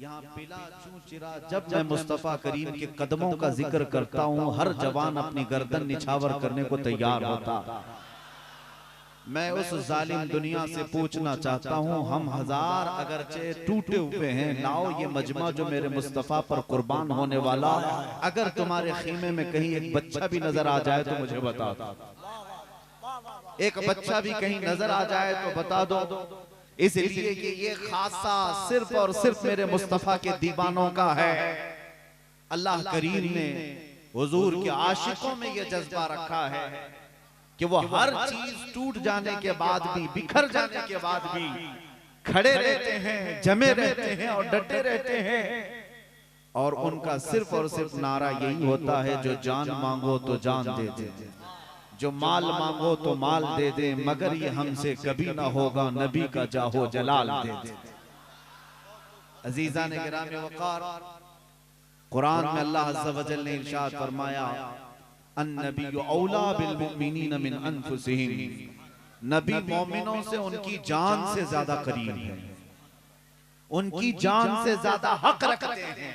यहाँ पिला चूचिरा जब मैं मुस्तफा करीम के कदमों का जिक्र करता हूँ, हर जवान अपनी गर्दन निछावर करने को तैयार होता। मैं उस जालिम दुनिया से पूछना चाहता हूँ, हम हजार अगरचे टूटे हुए हैं, लाओ ये मजमा जो मेरे मुस्तफा पर कुर्बान होने वाला। अगर तुम्हारे खीमे में कहीं एक बच्चा भी नजर आ जाए तो मुझे बता दो, एक बच्चा भी कहीं नजर आ जाए तो बता दो, इसलिए कि ये खासा सिर्फ और सिर्फ मेरे मुस्तफा के दीवानों का है। अल्लाह करीम ने हुजूर के आशिकों में ये जज्बा रखा है कि वो हर चीज टूट जाने के बाद भी, बिखर जाने के बाद भी खड़े रहते हैं, जमे रहते हैं और डटे रहते हैं। और उनका सिर्फ और सिर्फ नारा यही होता है, जो जान मांगो तो जान दे दे, जो माल मांगो तो माल दे दे, मगर ये हमसे कभी ना होगा नबी का जाहो जलाल दे दे। अजीजा ने गिरामी वक़ार, कुरान में अल्लाह अज़्ज़ा व जल ने इरशाद फरमाया, अन्नबिय्यु औला बिल मुमिनीन मिन अनफुसिहिम, नबी मोमिनों से उनकी जान से ज्यादा करीब है, उनकी जान से ज्यादा हक रखते हैं।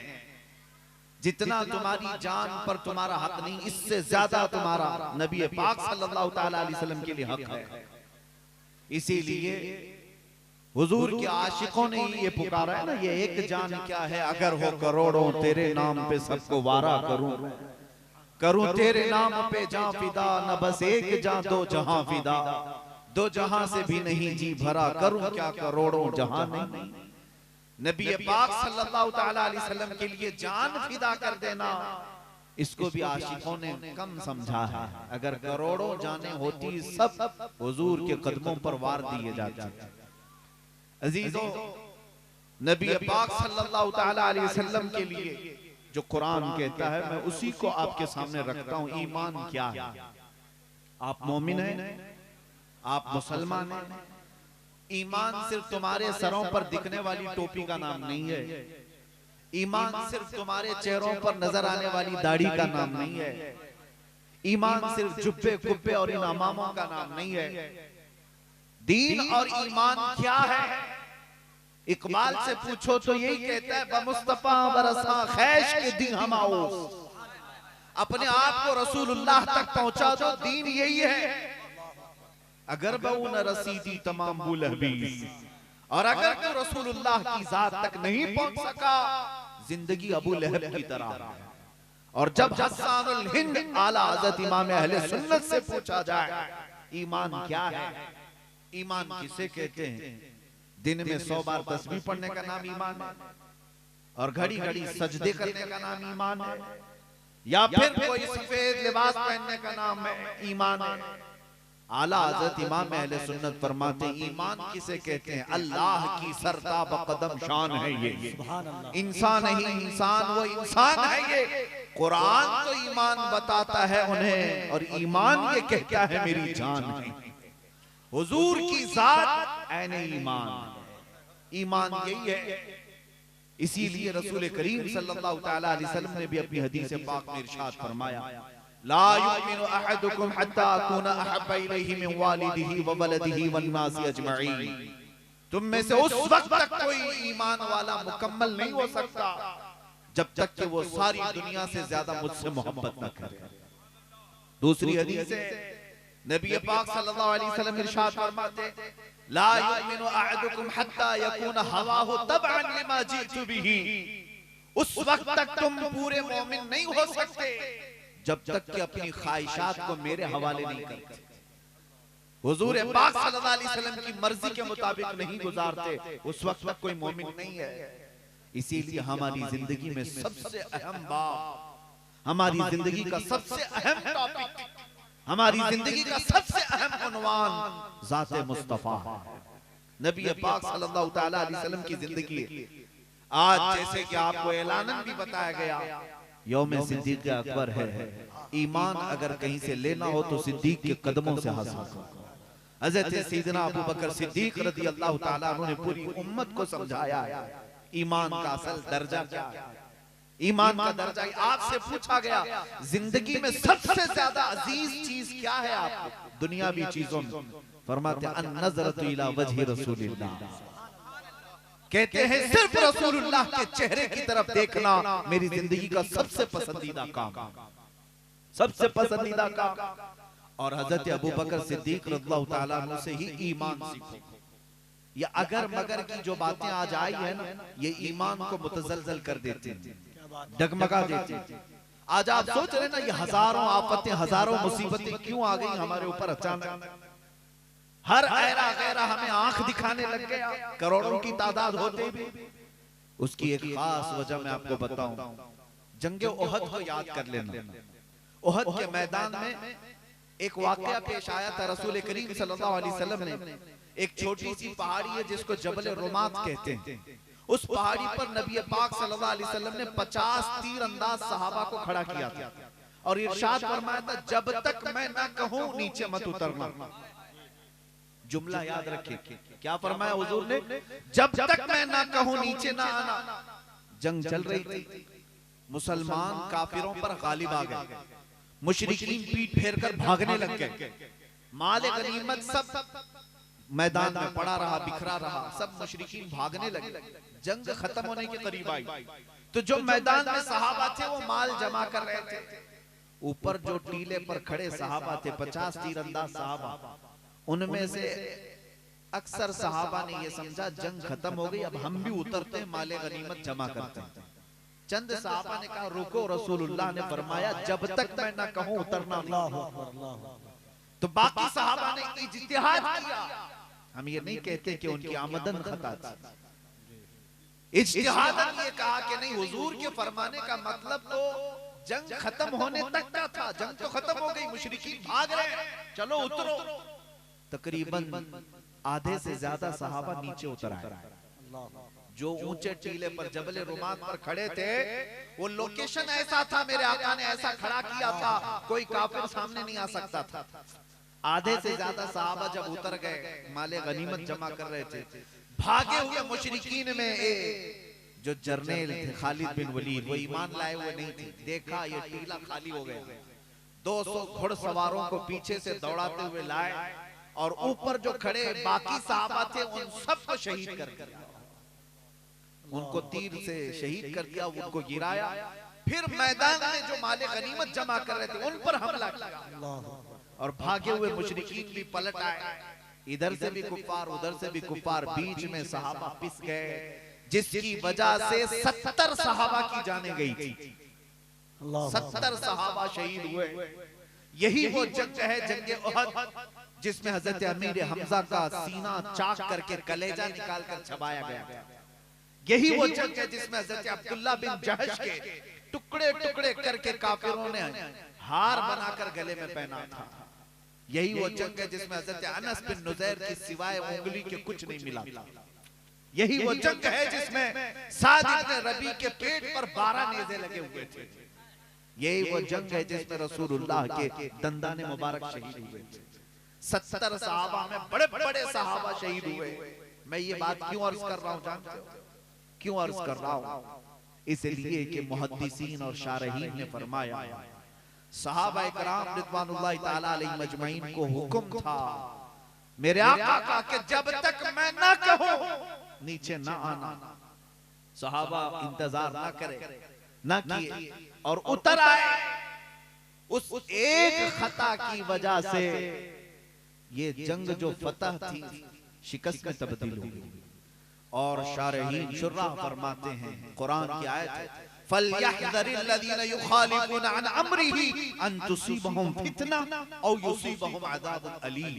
जितना तुम्हारी जान पर तुम्हारा हक नहीं, इससे ज्यादा तुम्हारा नबी पाक सल्लल्लाहु तआला अलैहि वसल्लम के लिए हक है। इसीलिए हुजूर के आशिकों ने ये पुकारा है ना, ये एक जान क्या है, अगर हो करोड़ों तेरे नाम पे सबको वारा करूं, करूं तेरे नाम पे जां फिदा, न बस एक जान दो जहां फिदा, दो जहां से भी नहीं जी भरा, करूं क्या करोड़ों जहां नहीं। नबी पाक सल्लल्लाहु तआला अलैहि वसल्लम के लिए जान फिदा कर देना, इसको भी आशिकों ने कम समझा है। अगर करोड़ों जाने होती, सब हुजूर के कदमों पर वार दिए जाते। अजीजों, नबी पाक सल्लल्लाहु तआला अलैहि वसल्लम के लिए जो कुरान कहता है, मैं उसी को आपके सामने रखता हूं। ईमान क्या है? आप मोमिन हैं, आप मुसलमान हैं। ईमान सिर्फ तुम्हारे सरों पर दिखने वाली टोपी का नाम नहीं है, ईमान सिर्फ तुम्हारे चेहरों पर नजर आने वाली दाढ़ी का नाम नहीं है, ईमान सिर्फ जुब्बे कुब्बे और इन अमामों का नाम नहीं है। दीन और ईमान क्या है? इकबाल से पूछो तो यही कहता है, बमुस्तफा बरसा खैश के दिन हम आओ, अपने आप को रसूलुल्लाह तक पहुंचा दो, दीन यही है। अगर बहु न रसीदी तमाम बुलहबी, और अगर तो रसूलुल्लाह की जात तक नहीं पहुंच सका, जिंदगी अबू लहब की तरह। और जब हस्सानुल हिंद आला हज़रत इमाम अहले सुन्नत से पूछा जाए ईमान क्या है, ईमान किसे कहते हैं, दिन में 100 बार तस्बीह पढ़ने का नाम ईमान है, और घड़ी घड़ी सजदे करने का नाम ईमान है, या फिर कोई सफेद लिबास पहनने का नाम है ईमान है। आला हज़रत इमाम अहले सुन्नत फरमाते, ईमान किसे कहते हैं? अल्लाह की सरताब कदम शान है ये, इंसान नहीं इंसान, वो इंसान है ये। कुरान तो ईमान बताता है उन्हें, और ईमान ये कहता है मेरी जान है। हुजूर की जात ऐने ईमान, ईमान यही है। इसीलिए रसूल करीम सल्लल्लाहु तआला अलैहि वसल्लम ने भी अपनी हदीस पाक में इरशाद फरमाया, ला युमिनु अहदुकुम हत्ता अकूना अहब्बा इलैहि मिन वालिदिही व वलदिही वन नासी अजमईन। तुम में से उस वक्त तक कोई ईमान वाला मुकम्मल नहीं हो सकता जब तक कि वो सारी दुनिया से ज्यादा मुझसे मोहब्बत न करे। दूसरी हदीस है, नबी पाक सल्लल्लाहु अलैहि वसल्लम इरशाद फरमाते, ला युमिनु अहदुकुम हत्ता यकूना हवाहु तबअन लिमा जीतु बिही। उस वक्त तक तुम पूरे मोमिन नहीं हो सकते जब तक कि अपनी ख्वाहिशात को मेरे हवाले नहीं करते, हुजूर पाक सल्लल्लाहु अलैहि वसल्लम की मर्जी के मुताबिक नहीं गुजारते, उस वक्त तक कोई मोमिन नहीं है। इसीलिए हमारी जिंदगी में सबसे अहम बात, हमारी जिंदगी का सबसे अहम टॉपिक, हमारी जिंदगी का सबसे अहम उन्वान ज़ाते मुस्तफा, नबी पाक सल्लल्लाहु तआला अलैहि वसल्लम की जिंदगी। आज जैसे कि आपको ऐलानन भी बताया गया, यौम सिद्दीक़ अकबर है। ईमान अगर कहीं से लेना हो तो सिद्दीक के कदमों से हासिल करो। हज़रत सैयदना अबू बकर सिद्दीक रज़ी अल्लाह तआला अन्हु ने पूरी उम्मत को समझाया ईमान का असल दर्जा क्या है। ईमान का दर्जा आपसे पूछा गया, जिंदगी में सबसे ज्यादा अजीज चीज क्या है आपको दुनियावी चीजों में? फरमाते अन नज़रतु इला वजहि रसूलिल्लाह, कहते हैं सिर्फ रसूलुल्लाह के चेहरे की तरफ देखना मेरी जिंदगी का सबसे पसंदीदा काम, सबसे पसंदीदा काम। और हजरत अबू बकर सिद्दीक रज़ियल्लाहु ताला अन्हु से ही ईमान सीखो। ये अगर मगर की जो बातें आज आई है ना, ये ईमान को मुतजलजल कर देते हैं, डगमगा देते हैं। आज आप सोच रहे ना, ये हजारों आफतें, हजारों मुसीबतें क्यों आ गई हमारे ऊपर अचानक। हर ऐरा गैरा हमें आंख दिखाने लग गया, करोड़ों की तादाद होते भी। उसकी एक खास वजह मैं आपको बताऊं, जंगे ओहद को याद कर लेना। ओहद के मैदान में एक वाकया पेश आया था। रसूल करीम सल्लल्लाहु अलैहि वसल्लम ने, एक छोटी सी पहाड़ी है जिसको जबल रुमात कहते हैं, उस पहाड़ी पर नबी पाक सल्लल्लाहु अलैहि वसल्लम ने 50 तीर अंदाज सहाबा को खड़ा किया था और इरशाद फरमाया था, जब तक मैं ना कहूं नीचे मत उतरना। जुमला याद रखिए, क्या फरमाया हुजूर ने, जब तक मैं ना कहूं नीचे ना आना। जंग चल रही थी, मुसलमान काफिरों पर गालिब आ गए, मुशरिकीन पीठ फेर कर भागने लग गए, माल गनीमत सब मैदान में पड़ा रहा, बिखरा रहा, सब मुशरिकीन भागने लगे। जंग खत्म होने के करीब आई तो जो मैदान में सहाबा थे वो माल जमा कर रहे थे। ऊपर जो टीले पर खड़े सहाबा थे, 50 तीरंदाज सहाबा, उनमें से अक्सर सहाबा ने ये समझा जंग खत्म हो गई, अब हम भी उतरते हैं, माले गनीमत जमा करते हैं। चंद सहाबा ने कहा रुको, रसूलुल्लाह ने फरमाया जब तक मैं ना कहूं उतरना नहीं। तो बाकी सहाबा ने इज्तिहाद किया। हम ये नहीं कहते कि उनकी आमदन खता थी, इज्तिहादन ये कहा कि नहीं, हुजूर के फरमाने का मतलब तो जंग खत्म होने तक का था, जंग तो खत्म हो गई, मुशरिकीन भाग रहे हैं, चलो उतरो। तकरीबन आधे से ज्यादा सहाबा नीचे उतर आए। जो ऊंचे टीले पर जबल रुमात पर खड़े थे, वो लोकेशन ऐसा था, मेरे आका ने ऐसा खड़ा किया था, कोई काफिर सामने नहीं आ सकता था। आधे से ज्यादा सहाबा जब उतर गए, माले गनीमत जमा कर रहे थे, भागे हुए मुशरिकीन में जो जर्नेल थे खालिद बिन वलीद, वो ईमान लाए हुए नहीं थे। देखा ये टीला खाली हो गया, 200 घुड़सवारों को पीछे से दौड़ाते हुए लाए और ऊपर जो खड़े बाकी सहाबा थे उन सबको शहीद कर दिया, उनको तीर से शहीद कर दिया, उनको गिराया। फिर मैदान में जो माले गनीमत जमा कर रहे थे उन पर हमला किया और भागे हुए मुशरिकीन भी पलट आए। इधर से भी कुफार, उधर से भी कुफार, बीच में सहाबा पिस गए, जिसकी वजह से 70 सहाबा की जाने गई थी, 70 सहाबा शहीद हुए। यही वो जंग है, जंगे ओहद, जिसमें हजरत अमीर हमजा का सीना चाक करके कलेजा निकाल कर छबाया गया। यही वो जंग है जिसमें हजरत अब्दुल्ला बिन जहश के टुकड़े टुकड़े करके काफिरों ने हार बनाकर गले में पहना था। यही वो जंग है जिसमें हजरत अनस बिन नुज़ैर की सिवाय उंगली के कुछ नहीं मिला था। यही वो जंग है जिसमें साद इब्न रबी के पेट पर 12 नेज़े लगे हुए थे। यही वो जंग है जिसमें रसूलुल्लाह के दंदाने मुबारक शहीद हुए। 70 सहाबा में बड़े बड़े सहाबा शहीद हुए। मैं ये बात क्यों अर्ज कर रहा हूँ जानते हो? क्यों अर्ज कर रहा हूँ? इसलिए कि मुहद्दिसीन और शारहीन ने फरमाया, सहाबा इकराम रिज़वानुल्लाहि ताला अलैहिम अजमईन को हुक्म था मेरे आका का कि जब तक मैं ना कहूं नीचे ना आना। सहाबा इंतजार ना करे, ना किए और उतर आए। उस एक खता की वजह से ये जंग जो फतह थी शिकस्त में तब्दील हो गई। और शारहीन शुर्राह फरमाते हैं, कुरान की आयत है, फलयहज़रिल्लज़ीना युखालिफूना अन अम्रिही अन तुसीबहुम फितना औ युसीबहुम अज़ाबुन अलीम।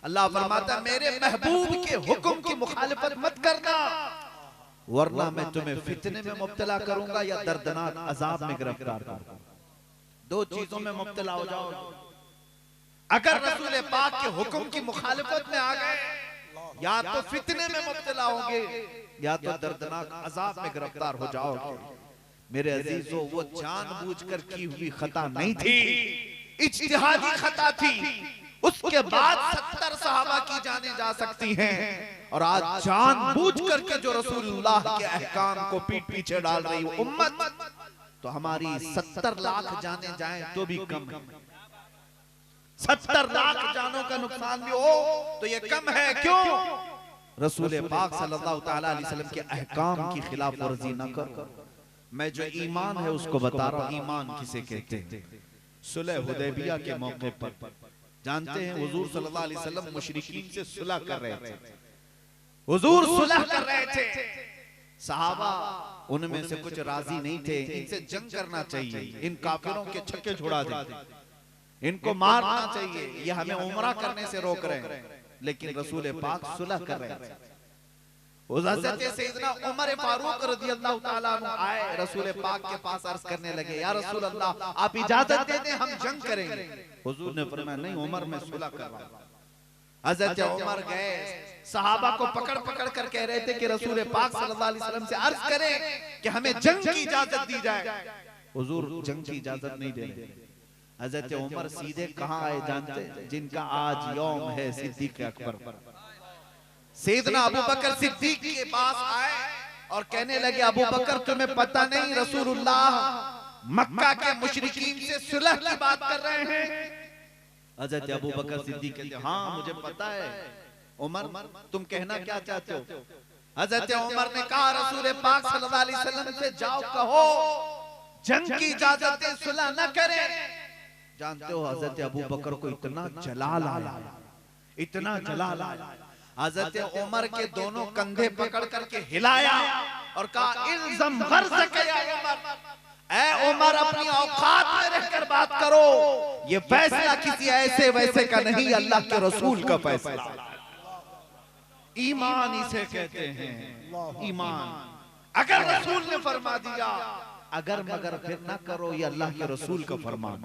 अल्लाह फरमाता है मेरे महबूब के हुक्म की मुखालिफत मत करना, वरना मैं तुम्हें फितने में मुब्तला करूंगा या दर्दनाक अजाब में गिरफ्तार करूंगा। दो चीजों में मुब्तला हो जाओ, अगर रसूल पाक के हुक्म की मुखालिफत में आ गए, या तो फितने में मुब्तला होंगे या तो दर्दनाक अजाब में गिरफ्तार हो जाओगे। मेरे अजीजों, वो जानबूझकर की हुई खता नहीं थी, इज्तिहादी खता थी। उसके बाद 70 सहाबा की जाने जा सकती हैं और आज जानबूझकर के जो रसूलुल्लाह के अहकाम को पीठ पीछे डाल रही है उम्मत, तो हमारी 70 लाख जाने जाएं तो भी कम है। 70 लाख जानों का नुकसान भी हो तो ये कम है। क्यों? रसूल पाक सल्लल्लाहु तआला अलैहि वसल्लम के अहकाम की खिलाफ वर्जी न करो। मैं जो ईमान है उसको बता रहा हूँ, ईमान किसे कहते हैं। सुलह हुदैबिया के मौके पर जानते हैं हुजूर सल्लल्लाहु अलैहि वसल्लम मुशरिकीन से सुलह कर रहे थे। हुजूर सुलह कर रहे थे, सहाबा उनमें से कुछ राजी नहीं थे, इनसे जंग करना चाहिए, इन काफिरों के छक्के छुड़ा दे, इनको मारना चाहिए, ये हमें उमरा करने से रोक रहे हैं। लेकिन रसूल पाक सुलह कर रहे थे। हज़रत सैयदना उमर फारूक रज़ियल्लाहु ताला अन्हु आए, रसूल पाक के पास अर्ज करने लगे, या रसूल अल्लाह आप इजाजत दे दें, हम जंग करेंगे। हुजूर ने फरमाया नहीं उमर, मैं सुलह कर रहा हूं। हज़रत उमर गए, सहाबा को पकड़ पकड़ कर कह रहे थे कि रसूल पाक सल्लल्लाहु अलैहि वसल्लम से अर्ज करें कि हमें जंग की इजाजत दी जाए। हुजूर जंग की इजाजत नहीं दे रहे। हज़रत उमर सीधे कहां आए जानते, जिनका आज यौम है सिद्दीक़ अकबर, सैयदना अबू बकर सिद्दीक के पास आए और कहने लगे, अबू बकर तुम्हें पता नहीं रसूलुल्लाह मक्का के मुशरिकीन से सुलह की बात कर रहे हैं। हज़रत अबू बकर सिद्दीक कहते हाँ मुझे पता है। उमर तुम कहना क्या चाहते हो? हज़रत उमर ने कहा रसूल पाक सल्लल्लाहु अलैहि वसल्लम से जाओ कहो जंग की इजाजत दे, सुलह न करें। जानते हो हज़रत अबू बकर को इतना जलाल आया, इतना जलाल आया, हज़रत उमर के दोनों कंधे पकड़ करके हिलाया और कहा इल्ज़म ग़र्ज़क या उमर, ऐ उमर अपनी औकात में रहकर बात करो, ये फैसला किसी ऐसे वैसे का नहीं, अल्लाह के रसूल का फैसला। ईमान इसे कहते हैं, ईमान। अगर रसूल ने फरमा दिया, अगर मगर फिर ना करो, ये अल्लाह के रसूल का फरमान।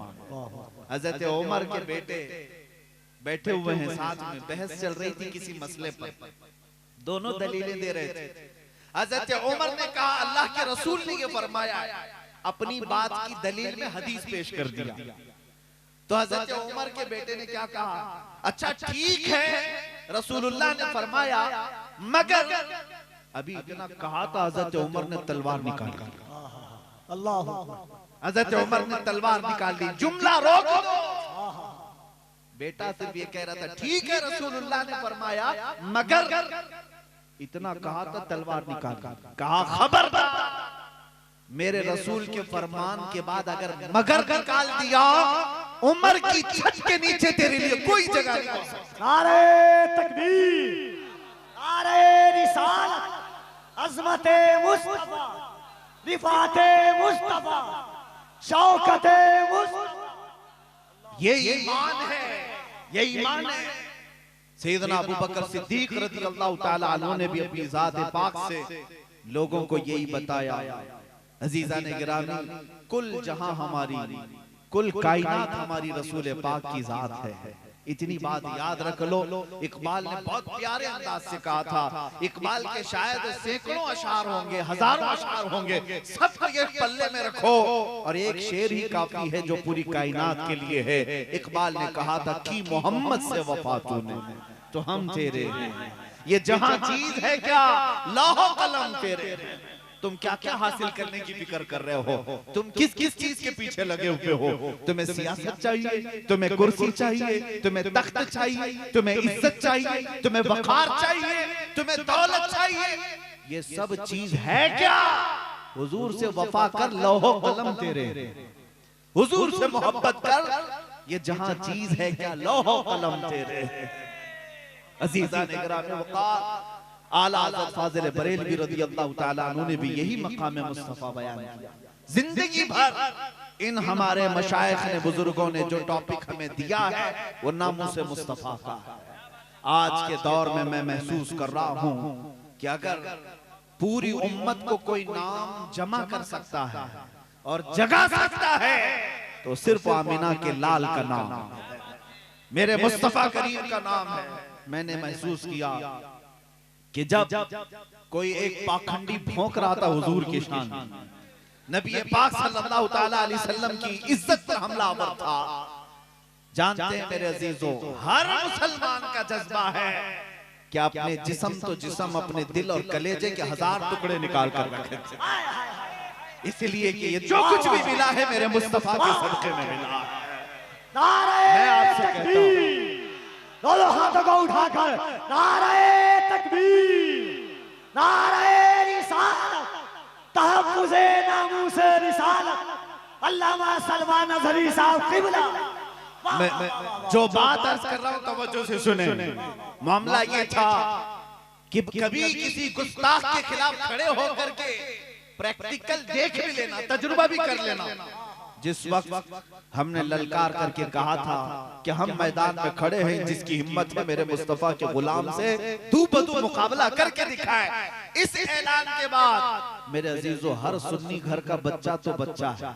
हज़रत उमर के बेटे बैठे हुए हैं, साथ में बहस चल रही थी किसी मसले पर, दोनों दलीलें दे रहे थे। हज़रत उमर ने कहा अल्लाह के रसूल ने ये फरमाया, अपनी बात की दलील में हदीस पेश कर दिया। तो हज़रत उमर के बेटे ने क्या कहा, अच्छा ठीक है रसूलुल्लाह ने फरमाया, मगर अभी इतना कहा था हज़रत उमर ने तलवार निकाल दी। अल्लाह, हज़रत उमर ने तलवार निकाल दी, जुमला रोक दो। बेटा सिर्फ ये कह रहा था ठीक है रसूलुल्लाह ने फरमाया, मगर इतना कहा था तलवार निकाल। कहा खबरदार, मेरे रसूल के फरमान के बाद अगर मगर निकाल दिया, उमर की छत के नीचे तेरे लिए कोई जगह नहीं हो सकती। नारे तकबीर, नारे रिसालत, अज़मते मुस्तफा, रिफाते मुस्तफा, शौकते मुस्तफा, ये ईमान है, ये ईमान है। सैयदना अबू बकर सिद्दीक रज़ियल्लाहु ताला अन्हु ने भी अपनी ज़ात पाक से लोगों को यही बताया। अजीज़ा ने गिरामी, कुल जहां हमारी, कुल कायनात हमारी रसूल पाक की ज़ात है। इतनी बात याद रख लो। इकबाल ने बहुत प्यारे अंदाज से कहा था, इकबाल के शायद सैकड़ों अशार होंगे, हजारों अशार होंगे, सबको एक पल्ले में रखो और एक शेर ही काफी है जो पूरी कायनात के लिए है। इकबाल ने कहा था कि मोहम्मद से वफा तूने तो हम तेरे हैं, ये जहां चीज है क्या लौह कलम तेरे हैं। तुम क्या क्या हासिल करने की फिक्र कर रहे हो, तुम किस किस चीज के पीछे लगे हुए हो। तुम्हें सियासत चाहिए, तुम्हें कुर्सी चाहिए, तुम्हें तख्त चाहिए, तुम्हें इज्जत चाहिए, तुम्हें वकार चाहिए, तुम्हें दौलत चाहिए, ये सब चीज है क्या? हुजूर से वफा कर, लौह कलम तेरे, हुजूर से मोहब्बत कर, ये जहां चीज है क्या लौह कलम तेरे। अजीजा ने गिरामी वक़ार आला हज़रत फाज़िल बरेलवी रज़ियल्लाहु ताला अन्हु ने भी यही मकाम मुस्तफ़ा बयान किया। जिंदगी भर इन हमारे मशाइख ने, बुजुर्गों ने जो टॉपिक हमें दिया है वो नामूस मुस्तफ़ा का है। आज के दौर में मैं महसूस कर रहा हूँ कि अगर पूरी उम्मत को कोई नाम जमा कर सकता है और जगा सकता है तो सिर्फ आमिना के लाल का नाम, मेरे मुस्तफ़ा करीम का नाम है। मैंने महसूस किया कि जब कोई एक पाखंडी भौंक रहा था हुजूर की शान, नबी पाक सल्लल्लाहु ताला अलैहि वसल्लम की इज्जत पर हमलावर था। जानते हैं मेरे अजीजों, हर मुसलमान का जज्बा है कि अपने जिस्म तो जिस्म, अपने दिल और कलेजे के 1000 टुकड़े निकाल कर रखे, इसलिए कि ये जो कुछ भी मिला है मेरे मुस्तफा के सदके में मिला है। मैं आपसे कहता हूं दोनों हाथों को उठाकर नारे तकबीर, नारे रिसालत, तहफ्फुज़े नामूसे रिसालत, अल्लामा सलमान अज़हरी साहब क़िबला। मैं जो बात अर्ज कर रहा हूँ तवज्जो से सुने। मामला ये था कि कभी किसी गुस्ताख के खिलाफ खड़े होकर के प्रैक्टिकल देख भी लेना, तजुर्बा भी कर लेना। जिस वक्त हमने ललकार करके कहा था कि हम मैदान में खड़े हैं, जिसकी हिम्मत है मेरे मुस्तफा के गुलाम से दू बदू मुकाबला करके दिखाए, इस ऐलान के बाद मेरे अजीजों, हर सुन्नी घर का बच्चा तो बच्चा है,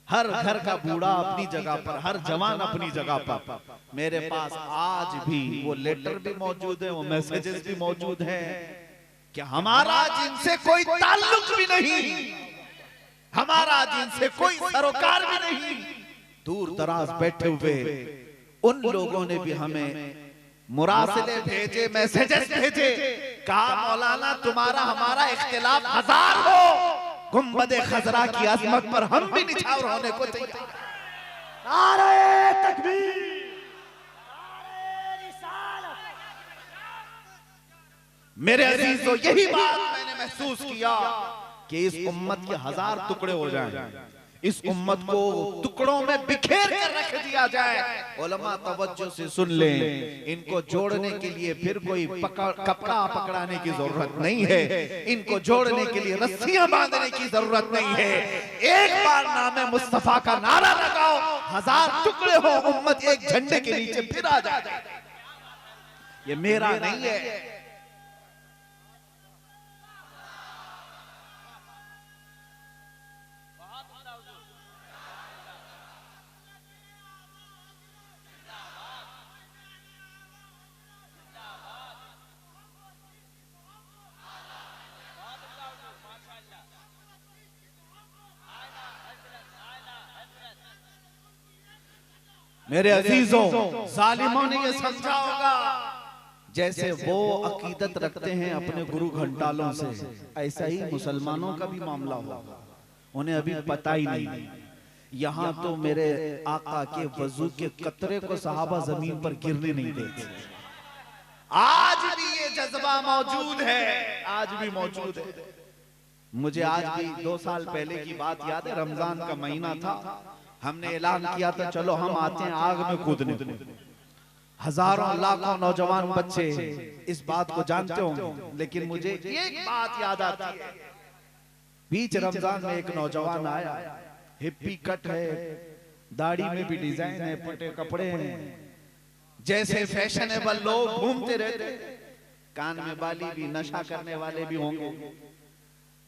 हर घर का बूढ़ा अपनी जगह पर, हर जवान अपनी जगह पर। मेरे पास आज भी वो लेटर भी मौजूद है, वो मैसेजेस भी मौजूद हैं कि हमारा जिनसे कोई ताल्लुक भी नहीं, हमारा जिनसे कोई सरोकार भी नहीं, दूर दराज बैठे हुए उन लोगों ने भी हमें मुरासिले भेजे, मैसेजेस भेजे, कहा मौलाना तुम्हारा हमारा इख्तिलाफ हजार हो, गुंबदे खजरा की अजमत पर हम भी निछावर होने को तैयार। नारे तकबीर, नारे रिसालत। मेरे अजीजों, यही बात मैंने महसूस किया कि इस उम्मत के हजार टुकड़े हो जाएं, इस उम्मत को टुकड़ों में बिखेर कर रख दिया जाए। उलमा तवज्जो से सुन लें, इनको जोड़ने के लिए फिर कोई कपड़ा पकड़ाने की जरूरत नहीं है, इनको जोड़ने के लिए रस्सियां बांधने की जरूरत नहीं है। एक बार नामे मुस्तफा का नारा लगाओ, हजार टुकड़े हो, उम्मत एक झंडे के नीचे फिर आ जाए। ये मेरा नहीं है, मेरे अजीजों, जालिमों ने ये समझा होगा जैसे वो अकीदत रखते हैं अपने गुरु घंटालों से, ऐसा ही मुसलमानों का भी मामला होगा। उन्हें अभी पता ही नहीं, यहाँ तो मेरे आका के वजू के कतरे को सहाबा जमीन पर गिरने नहीं देते। आज भी ये जज्बा मौजूद है, आज भी मौजूद है। मुझे आज भी 2 साल पहले की बात याद है, रमजान का महीना था, हमने ऐलान किया था चलो हम आते हैं आग में कूदने। हजारों लाखों नौजवान बच्चे इस बात को जानते होंगे, लेकिन मुझे एक बात याद आती है। बीच रमजान में एक नौजवान आया, हिप्पी कट है, दाढ़ी में भी डिजाइन है, फटे कपड़े हैं, जैसे फैशनेबल लोग घूमते रहते, कान में बाली भी, नशा करने वाले भी होंगे।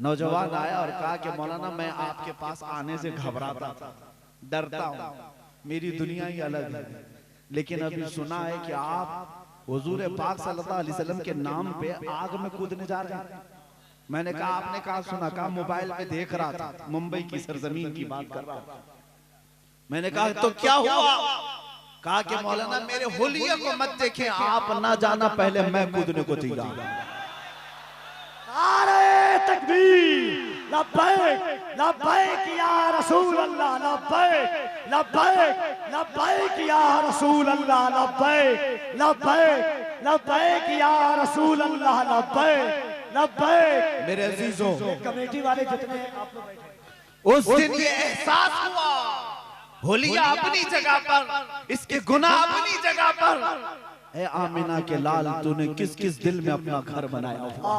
नौजवान आया और कहा कि मौलाना मैं आपके पास आने से घबराता था, डरता हूं, मेरी दुनिया ही अलग है, लेकिन अभी सुना है कि आप हुजूर पाक सल्लल्लाहु अलैहि वसल्लम के नाम पे आग में कूदने जा रहे हैं। मैंने कहा आपने कहा सुना? कहा मोबाइल पे देख रहा था, मुंबई की सरजमीन की बात कर रहा था। मैंने कहा तो क्या हुआ? कहा कि मौलाना मेरे हुलिये को मत देखें, आप ना जाना, पहले मैं कूदने को तैयार। नारे तकबीर, लब्बैक लब्बैक या रसूल अल्लाह, लब्बैक लब्बैक लब्बैक या रसूल अल्लाह, लब्बैक लब्बैक लब्बैक या रसूल अल्लाह, लब्बैक लब्बैक। मेरे अजीजों, कमेटी वाले जितने आप लोग बैठे, उस दिन ये एहसास हुआ, होलिया अपनी जगह पर, इसके गुनाह अपनी जगह पर। ए आमिना के लाल, तूने किस किस दिल में अपना घर बनाया हुआ,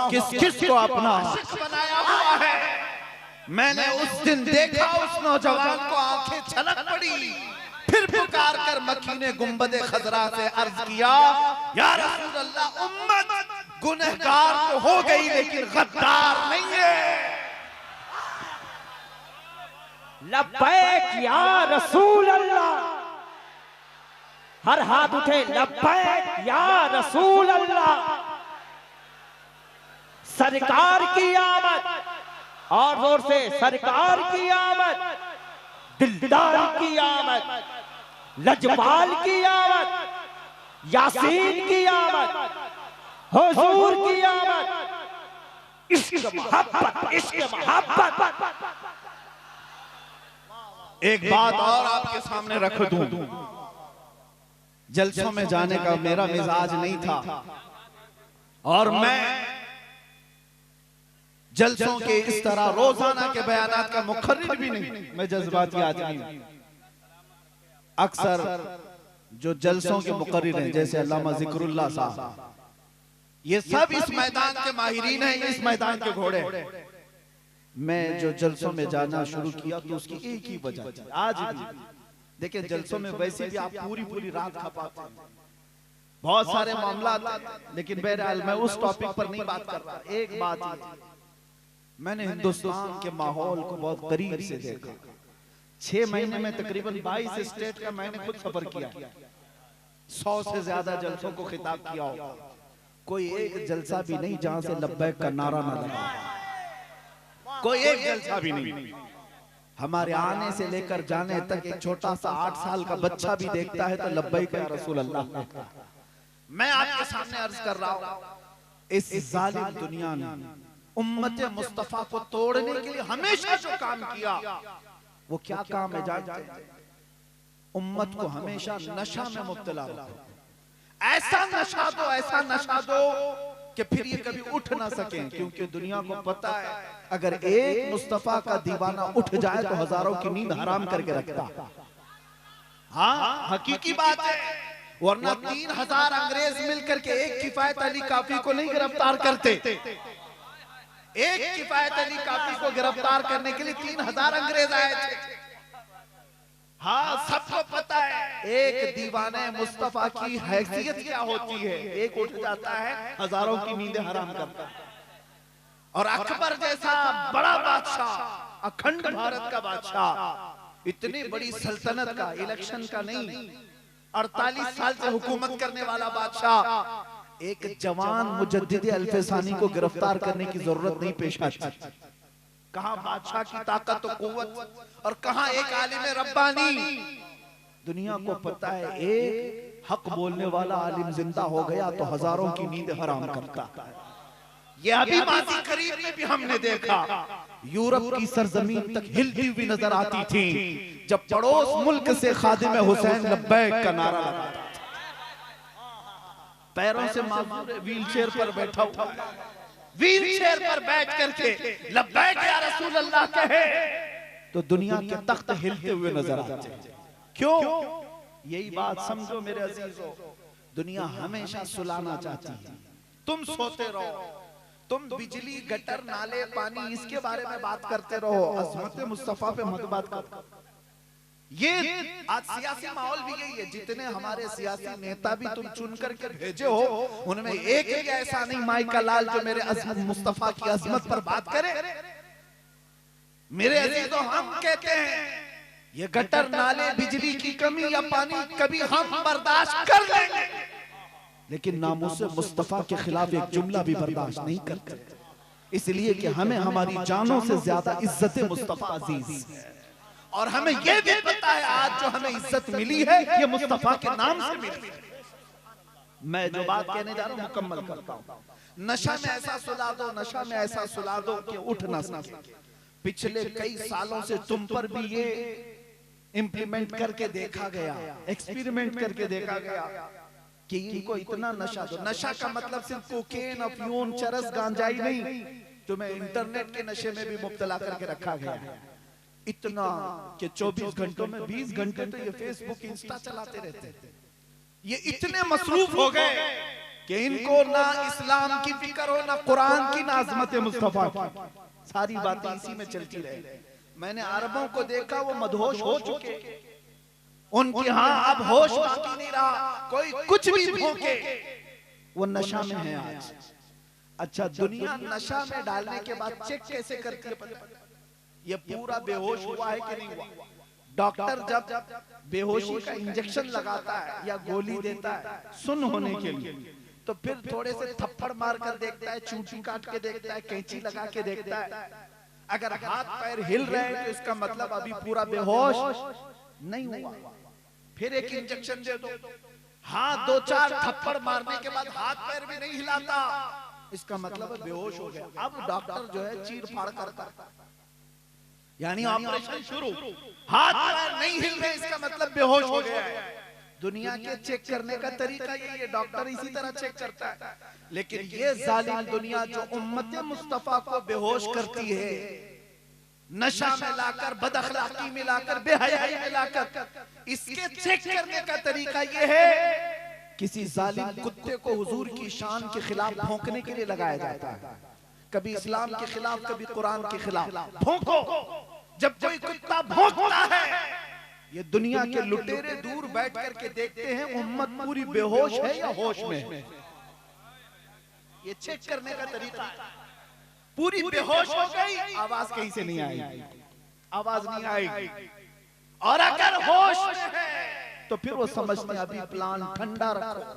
किस किस को अपना आशिक बनाया हुआ है। मैंने उस दिन देखा उस नौजवान को, आंखें छलक पड़ी, फिर पुकार कर मकीने गुंबदे खजरा से अर्ज किया, या रसूल अल्लाह, उम्मत गुनहगार तो हो गई लेकिन गद्दार नहीं है। लब्बैक या रसूल अल्लाह, हर हाथ उठे, लब्बैक या रसूल अल्लाह। सरकार की आमद, और जोर से, सरकार की आमद, दिलदार की आमद, लजपाल की आमद, यासीन की आमद, हुजूर की आमद, इश्क मोहब्बत, इश्क मोहब्बत। एक बात और आपके सामने रख दूं, जलसों में जाने का मेरा मिजाज नहीं था, और मैं जलसों के इस तरह रोजाना के बयानात का मुखर्रिर भी नहीं। मैं जज्बाती आदमी हूं। अक्सर जो जलसों के मुकर्रिर हैं जैसे अल्लामा जिक्रुल्लाह साहब, ये सब इस मैदान के माहिरीन हैं, इस मैदान के घोड़े हैं। मैं जो जलसों में जाना शुरू किया तो उसकी एक ही वजह थी। आज भी देखिए, जलसों में वैसे भी आप पूरी पूरी रात खपाते हैं, बहुत सारे मामला, लेकिन बहरहाल मैं उस टॉपिक पर नहीं बात कर रहा। एक बात, मैंने हिंदुस्तान के माहौल को बहुत करीब से देखा। 6 महीने में तकरीबन 22 स्टेट का मैंने खुद सफर किया, 100 से ज्यादा जलसों को खिताब किया होगा। कोई एक जलसा भी नहीं जहां से लब्बैक का नारा ना लगा, कोई एक जलसा भी नहीं। हमारे आने से लेकर जाने तक एक छोटा सा 8 साल का बच्चा भी देखता है तो लब्बैक या रसूल अल्लाह। मैं आपके सामने अर्ज कर रहा हूं, इस जालिम दुनिया ने उम्मत मुस्तफा को तोड़ने के लिए हमेशा जो काम किया, वो क्या काम है जानते हैं? उम्मत को हमेशा नशा में मुब्तला रखो। ऐसा नशा दो, ऐसा नशा दो कि फिर ये कभी उठ ना सके, क्योंकि दुनिया को पता है अगर एक मुस्तफा का दीवाना उठ जाए तो हजारों की नींद हराम करके रखता। हाँ, हकीकी बात है। वरना 3000 अंग्रेज मिलकर के एक किफायत अली काफी को नहीं गिरफ्तार करते। एक किफायत अली काफी को गिरफ्तार करने के लिए 3000 अंग्रेज आए थे। हाँ, सबको पता है एक दीवाने मुस्तफा की हैसियत क्या होती है। एक उठ जाता है, हजारों की नींदें हराम करता है। और अकबर जैसा बड़ा बादशाह, अखंड भारत का बादशाह, इतनी बड़ी सल्तनत का, इलेक्शन का नहीं, 48 साल से हुकूमत करने वाला बादशाह, एक जवान मुजद्दिद अल्फसानी को गिरफ्तार करने की जरूरत नहीं पेश आती। कहां बादशाह की ताकत और कुव्वत, और कहां एक आलिम रब्बानी। दुनिया को पता है एक हक बोलने वाला आलिम जिंदा हो गया तो हजारों की नींद हराम करता है। यह अभी माजी करीब में भी हमने देखा, यूरोप की सरजमीन तक हिलती हुई नजर आती थी जब पड़ोस मुल्क से खादिम हुसैन लब्बैक का नारा लगाता था। पैरों से माजूर व्हील चेयर पर बैठा हुआ, व्हील चेयर पर बैठ करके लब्बैक या रसूल अल्लाह कहे तो दुनिया के तख्त हिलते हुए नजर आते हैं। क्यों? यही बात समझो मेरे अजीजों, दुनिया हमेशा सुलाना चाहती है। तुम सोते रहो, तुम बिजली, गटर, नाले, पानी, इसके बारे में बात करते रहो, अज़मत मुस्तफा पे मत बात करो। ये आज सियासी माहौल भी यही है। जितने हमारे सियासी नेता भी तुम चुन करके भेजे हो, उनमें एक भी ऐसा नहीं माइका लाल जो मेरे मुस्तफा की अजमत पर बात करे। मेरे अजीजों, हम कहते हैं ये गटर, नाले, बिजली की कमी या पानी कभी हम बर्दाश्त कर लेंगे, लेकिन नामुस मुस्तफा के खिलाफ एक जुमला भी बर्दाश्त नहीं करते, इसलिए कि हमें हमारी जानों से ज्यादा इज्जत मुस्तफा अजीज है। और हमें यह भी पता है आज जो हमें इज्जत मिली है ये मुस्तफा के नाम से मिली है। मैं जो बात कहने जा रहा हूं मुकम्मल करता हूं। नशा में ऐसा सुला दो, नशा में ऐसा सुला दो कि उठ ना सके। पिछले कई सालों से तुम पर भी ये इंप्लीमेंट करके देखा गया, एक्सपेरिमेंट करके देखा गया कि इनको इतना नशा दो। नशा का मतलब सिर्फ कोकेन, अफयून, चरस, गांजाई नहीं, तुम्हें इंटरनेट के नशे में भी मुब्तला करके रखा गया है। इतना कि 24 घंटों में 20 घंटे तो ये फेसबुक, इंस्टा चलाते रहते हैं। ये इतने मसरूफ हो गए कि इनको ना इस्लाम की फिक्र हो, ना कुरान की, ना अज़मत मुस्तफा की। सारी बातें इसी में चलती रहे। मैंने अरबों को देखा, वो मदहोश हो चुके, उनके यहाँ अब होश बाकी नहीं रहा। कोई कुछ भी भोंके, वो नशा में है आज। अच्छा, दुनिया नशा में डालने के बाद चेक कैसे करती है? ये पूरा बेहोश हुआ है कि नहीं हुआ? डॉक्टर जब बेहोशी का इंजेक्शन लगाता है या गोली देता है सुन होने के लिए, तो फिर थोड़े से थप्पड़ मार कर देखता है, चूंटी काट के देखता है, कैंची लगा के देखता है। अगर हाथ पैर हिल रहे हैं तो इसका मतलब अभी पूरा बेहोश नहीं हुआ। फिर एक इंजेक्शन दे दो, हाथ 2-4 थप्पड़ मारने के बाद हाथ पैर भी नहीं हिलाता, इसका मतलब बेहोश हो गया। अब डॉक्टर जो है चीर फाड़ करता, यानी ऑपरेशन शुरू, हाथ पैर नहीं हिल रहे, इसका मतलब बेहोश हो गया है। दुनिया के चेक करने का तरीका ये डॉक्टर इसी तरह चेक करता है, लेकिन ये जालिम दुनिया जो उम्मत मुस्तफा को बेहोश करती है, नशा में लाकर, बदअखलाकी में लाकर, बेहयाई में लाकर, इसके चेक करने का तरीका ये है किसी जालिम कुत्ते को हुजूर की शान के खिलाफ भौंकने के लिए लगाया जाता है। कभी इस्लाम के खिलाफ, कभी कुरान के खिलाफ भौंको। जब कोई कुत्ता भौंकता है, ये दुनिया के लुटेरे दूर बैठ करके देखते हैं उम्मत पूरी बेहोश है या होश में है। ये चेक करने का तरीका है। पूरी बेहोश हो गई, आवाज कहीं से नहीं आएगी, आवाज नहीं आएगी। और अगर होश में है तो फिर वो समझते हैं अभी प्लान ठंडा रखो,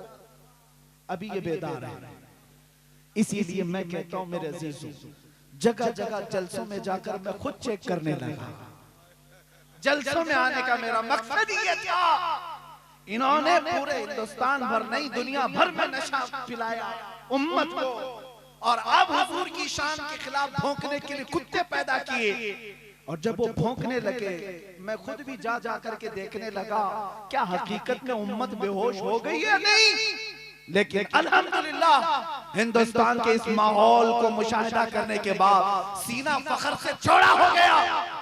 अभी ये बेदार है। इसीलिए मैं कहता हूं मेरे अजीजों, जगह जगह जलसों में जाकर मैं खुद चेक करने लगा। जलसों में आने का मेरा मकसद ये था, इन्होंने पूरे हिंदुस्तान भर नहीं दुनिया भर में नशा पिलाया उम्मत को, और अब हुजूर की शान के खिलाफ भौंकने के लिए कुत्ते पैदा किए। और जब वो भौंकने लगे, मैं खुद भी जा जा करके देखने लगा क्या हकीकत में उम्मत बेहोश हो गई है नहीं। लेकिन अल्हम्दुलिल्लाह हिंदुस्तान के इस माहौल को मुशाहिदा करने के बाद सीना फख्र से चौड़ा हो गया।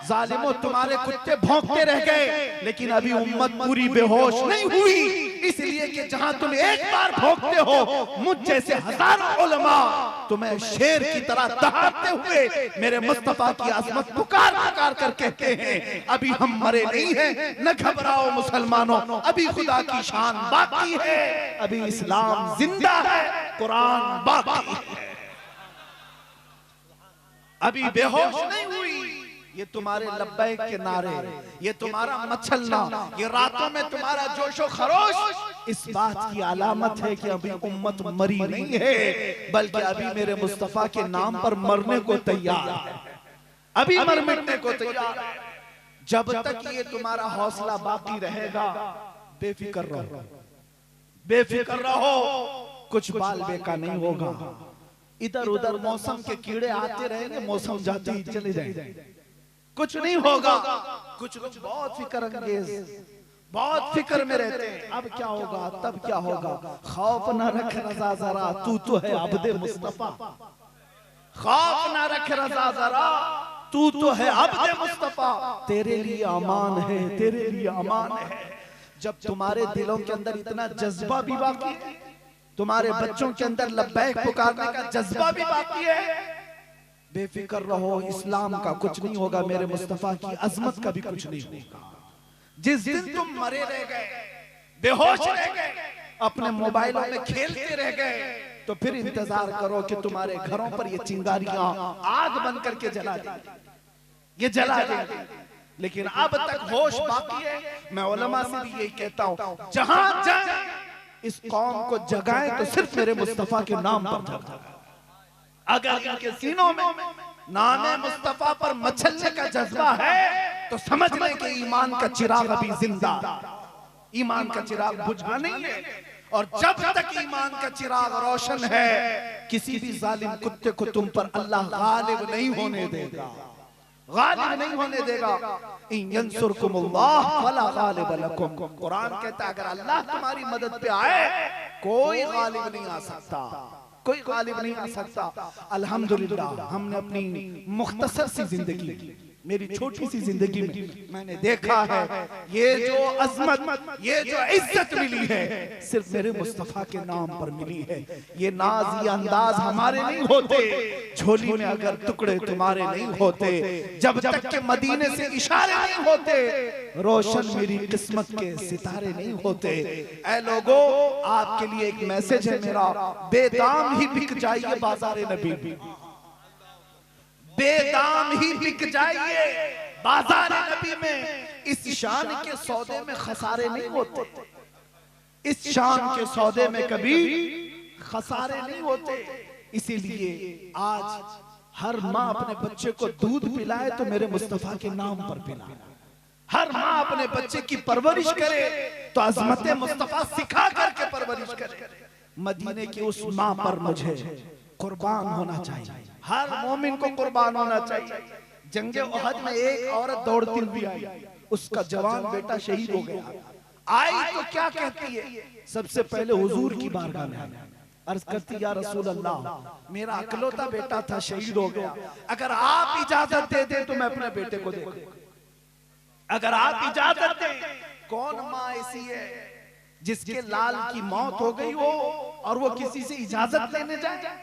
जालिमों, तुम्हारे कुत्ते भौंकते रह गए, लेकिन अभी उम्मत पूरी बेहोश नहीं हुई। इसलिए कि जहां तुम एक बार भौंकते हो, मुझ जैसे हजारों उलमा तुम्हें शेर की तरह दहाड़ते हुए मेरे मुस्तफा की अजमत पुकार पुकार कर कहते हैं अभी हम मरे नहीं हैं, न घबराओ मुसलमानों, अभी खुदा की शान बाकी है, अभी इस्लाम जिंदा है, कुरान बाकी है, अभी बेहोश नहीं हुई। ये तुम्हारे लब्बैक के नारे, ये तुम्हारा मचलना, ये रातों में तुम्हारा जोशो खरोश इस बात की अलामत है कि अभी उम्मत मरी नहीं है, बल्कि अभी मेरे मुस्तफा के नाम पर मरने को तैयार है, अभी मर मिटने को तैयार है। जब तक ये तुम्हारा हौसला बाकी रहेगा, बेफिक्र रहो, बेफिक्र रहो, कुछ बाल बेका नहीं होगा। इधर उधर मौसम के कीड़े आते रहेंगे, मौसम जाते ही चले जाएंगे, कुछ नहीं होगा। कुछ लोग बहुत फिक्र अंगेज, बहुत फिक्र में रहते हैं, अब क्या होगा, तब क्या होगा। खौफ न रख रजा जरा, तू तो है अब्दे मुस्तफा, खौफ न रख रजा जरा, तू तो है अब्दे मुस्तफा, तेरे लिए अमान है, तेरे लिए अमान है। जब तुम्हारे दिलों के अंदर इतना जज्बा भी बाकी है, तुम्हारे बच्चों के अंदर लब्बैक पुकारने का जज्बा भी बाकी है, बेफिक्र रहो, इस्लाम का कुछ नहीं होगा, मेरे मुस्तफा की अजमत का भी कुछ नहीं होगा। जिस दिन तुम मरे रह गए, बेहोश रह गए, अपने मोबाइलों में खेलते रह गए, तो फिर इंतजार करो कि तुम्हारे घरों पर ये चिंगारियां आग बन करके जला देंगे, ये जला देंगे। लेकिन अब तक होश बाकी है। मैं उलमा से भी यही कहता हूं, जहां जाए इस कौम को जगाए तो सिर्फ मेरे मुस्तफा के नाम पर जगाए। अगर इनके सीनों में नामे मुस्तफा पर मचलने का जज्बा है तो समझ लें कि ईमान का चिराग अभी जिंदा, ईमान का चिराग बुझा नहीं है। और जब तक ईमान का चिराग रोशन है, किसी भी जालिम कुत्ते को तुम पर अल्लाह गालिब नहीं होने देगा, गालिब नहीं होने देगा। इन यंसुरकुमुल्लाह फला गालिब लकुम, कुरान कहता है अगर अल्लाह तुम्हारी मदद पे आए कोई गालिब नहीं आ सकता, कोई गालिब नहीं आ सकता। अल्हम्दुलिल्लाह हमने अपनी मुख्तसर सी जिंदगी, मेरी छोटी सी जिंदगी में मैंने देखा है ये जो अजमत, ये जो इज्जत मिली है सिर्फ मेरे मुस्तफा के नाम पर मिली है। ये नाज, ये अंदाज हमारे नहीं होते, झोली में अगर टुकड़े तुम्हारे नहीं होते, जब तक के मदीने से इशारे नहीं होते, रोशन मेरी किस्मत के सितारे नहीं होते। ऐ लोगों, आपके लिए एक मैसेज है मेरा, बेदाम ही बिक जाइए बाजारे नबी, बेदाम ही बिक जाइए बाजार नबी में। इस शान के सौदे में खसारे नहीं होते, इस शान के सौदे में कभी खसारे नहीं होते। इसीलिए आज हर माँ अपने बच्चे को दूध पिलाए तो मेरे मुस्तफा के नाम पर पिलाए, हर माँ अपने बच्चे की परवरिश करे तो अज़मत मुस्तफा सिखा करके परवरिश करे। मदीने की उस माँ पर मुझे कुर्बान होना चाहिए, हर मोमिन को कुर्बान होना चाहिए। जंगे उहद में एक औरत दौड़ती हुई आई, उसका जवान बेटा शहीद हो गया। आई तो क्या कहती है? सबसे पहले हुजूर की बारगाह में आई, अर्ज करती या रसूल अल्लाह, मेरा अकलौता बेटा था, शहीद हो गया, अगर आप इजाजत दे दे तो मैं अपने बेटे को देखूं। अगर आप इजाजत दे, कौन माँ ऐसी है जिसके लाल की मौत हो गई हो और वो किसी से इजाजत लेने जाए?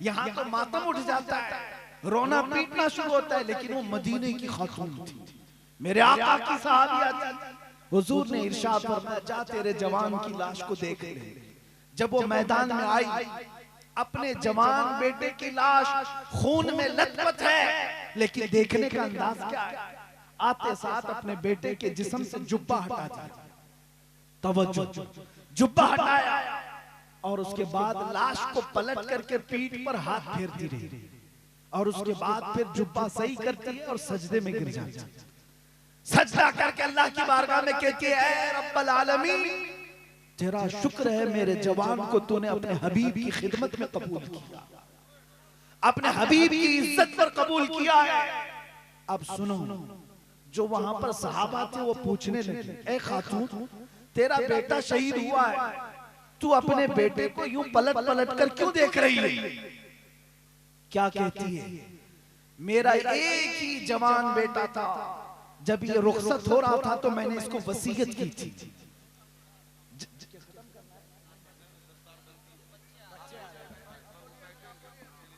यहाँ तो मातम उठ जाता है, रोना पीटना शुरू होता है, लेकिन वो मदीने की खातून थी, मेरे आका की सहाबिया थी। हुजूर ने इरशाद फरमाया, जा तेरे जवान की लाश को देख ले। जब वो मैदान में आई, अपने जवान बेटे की लाश खून में लथपथ है, लेकिन देखने का अंदाज क्या है? आते साथ अपने बेटे के जिस्म से जुब्बा हटा दिया, तवज्जो, जुब्बा हटाया, और उसके बाद लाश को पलट करके पीठ पर हाथ फेरती रही, और उसके बाद फिर जुब्बा सही करती है और सजदे में गिर जाती है। सजदा करके अल्लाह की बारगाह में कहती है, ऐ रब्बल आलमीन, तेरा शुक्र है मेरे जवान को तूने अपने हबीब की खिदमत में कबूल किया, अपने हबीब की इज्जत पर कबूल किया है। अब सुनो, जो वहां पर सहाबा थे वो पूछने लगे, ऐ खातून, तेरा बेटा शहीद हुआ है, तू अपने बेटे को यूं पलट पलट कर क्यों देख रही है? क्या कहती है? मेरा एक ही जवान बेटा था, जब ये रुखसत हो रहा था तो मैंने इसको वसीयत की थी।